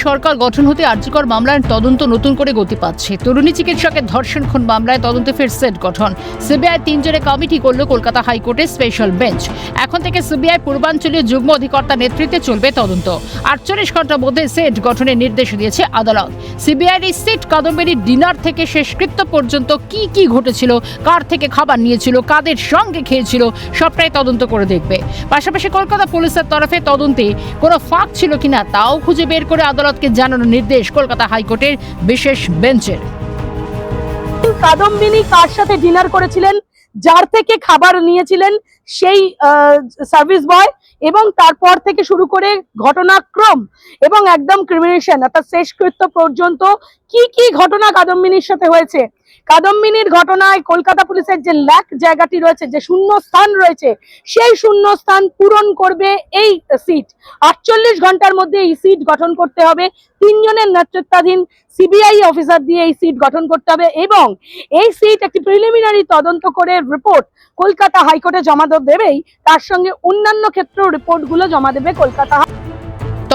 সরকার গঠন হতে আরজিকর মামলার তদন্ত নতুন করে গতি পাচ্ছে। তরুণী চিকিৎসকের ধর্ষণ খুন মামলায় তদন্তে ফের সেট গঠন। সিবিআই 3 জনের কমিটি করল কলকাতা হাইকোর্টের স্পেশাল বেঞ্চ। এখন থেকে সিবিআই পূর্বাঞ্চলীয় যুগ্ম অধিকর্তার নেতৃত্বে চলবে তদন্ত। 48 ঘন্টার মধ্যে সেট গঠনের নির্দেশ দিয়েছে আদালত। সিবিআইয়ের এই সেট কাদম্বিনীর ডিনার থেকে শেষকৃত্য পর্যন্ত কি কি ঘটেছিল, কার থেকে খাবার নিয়েছিল, কাদের সঙ্গে খেয়েছিল, সবটাই তদন্ত করে দেখবে। পাশাপাশি কলকাতা পুলিশের তরফে তদন্তে কোনো ফাঁক ছিল কিনা তাও খুঁজে বের করে আদালতকে জানানোর নির্দেশ কলকাতা হাইকোর্টের বিশেষ বেঞ্চের। কাদম্বিনী কার সাথে ডিনার করেছিলেন, যার থেকে খাবার নিয়েছিলেন সেই সার্ভিস বয়, এবং তারপর থেকে শুরু করে ঘটনাক্রম এবং একদম ক্রিমিনেশন অর্থাৎ শেষকৃত্য পর্যন্ত কি কি ঘটনা কাদম্বিনীর সাথে হয়েছে। কাদম্বিনীর ঘটনায় কলকাতা পুলিশের যে ল্যাক জায়গাটি রয়েছে, যে শূন্য স্থান রয়েছে, সেই শূন্য স্থান পূরণ করবে এই সিট। 48 ঘন্টার মধ্যে এই সিট গঠন করতে হবে। 3 জনের নেতৃত্বাধীন সিবিআই অফিসার দিয়ে এই সিট গঠন করতে হবে এবং এই সিট একটি প্রিলিমিনারি তদন্ত করে রিপোর্ট কলকাতা হাইকোর্টে জমা দেবেই, তার সঙ্গে অন্যান্য ক্ষেত্রেও রিপোর্টগুলো জমা দেবে কলকাতা।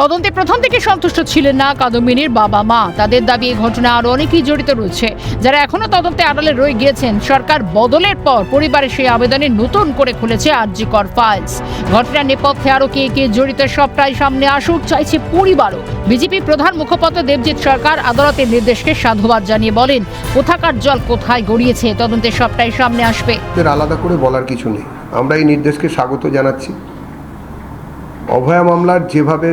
তদন্তে প্রথম থেকে সন্তুষ্ট ছিলেন না কাদম্বিনীর বাবা মা। তাদের দাবি এই ঘটনা আরো অনেকেই জড়িত রয়েছে, যারা এখনো তদন্তে আড়ালে রয়ে গিয়েছেন। সরকার বদলের পর পরিবারের সেই আবেদনে নতুন করে খুলেছে আরজিকর ফাইলস। ঘটনার নেপথ্যে আরো কে কে জড়িত সবটাই সামনে আসুক চাইছে পরিবারও। বিজেপি প্রধান মুখপাত্র দেবজিৎ সরকার আদালতের নির্দেশকে সাধুবাদ জানিয়ে বলেন, কোথাকার জল কোথায় গড়িয়েছে তদন্তে সবটাই সামনে আসবে। আলাদা করে বলার কিছু নেই, আমরা এই নির্দেশকে স্বাগত জানাচ্ছি। অভয়া মামলার যেভাবে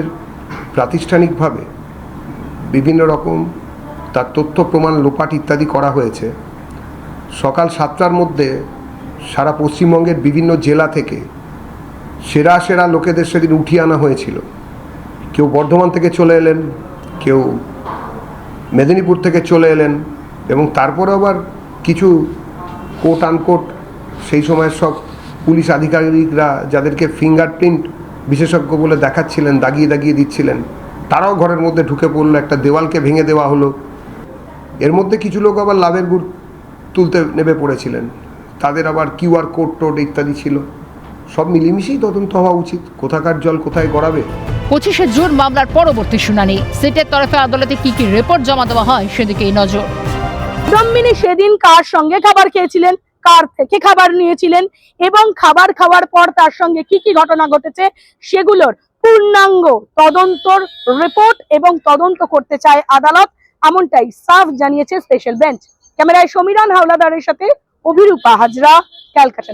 প্রাতিষ্ঠানিকভাবে বিভিন্ন রকম তার তথ্য প্রমাণ লোপাট ইত্যাদি করা হয়েছে, সকাল 7টার মধ্যে সারা পশ্চিমবঙ্গের বিভিন্ন জেলা থেকে সেরা সেরা লোকেদের সেদিন উঠিয়ে আনা হয়েছিল। কেউ বর্ধমান থেকে চলে এলেন, কেউ মেদিনীপুর থেকে চলে এলেন, এবং তারপরে আবার কিছু কোট আনকোট সেই সময়ের সব পুলিশ আধিকারিকরা যাদেরকে ফিঙ্গারপ্রিন্ট বিশেষজ্ঞ বলে দেখাচ্ছিলেন, দাগিয়ে দাগিয়ে দিচ্ছিলেন, তারাও ঘরের মধ্যে ঢুকে পড়লো। একটা দেওয়ালকে ভেঙে দেওয়া হলো। এর মধ্যে কিছু লোক আবার লাভের গুড় তুলতে নেমে পড়েছিলেন, তাদের আবার কিউআর কোড টোড ইত্যাদি ছিল। সব মিলেমিশেই তদন্ত হওয়া উচিত, কোথাকার জল কোথায় গড়াবে। 25শে জুন মামলার পরবর্তী শুনানি। সিটের তরফে আদালতে কি কি রিপোর্ট জমা দেওয়া হয় সেদিকেই নজর। কাদম্বিনী সেদিন কার সঙ্গে খাবার খেয়েছিলেন, কার থেকে খাবার নিয়েছিলেন এবং খাবার খাওয়ার পর তার সঙ্গে কি কি ঘটনা ঘটেছে সেগুলোর পূর্ণাঙ্গ তদন্তর রিপোর্ট এবং তদন্ত করতে চায় আদালত, এমনটাই সাফ জানিয়েছে স্পেশাল বেঞ্চ। ক্যামেরায় সমীরণ হাওলাদারের সাথে অভিরূপা হাজরা, ক্যালকাটা।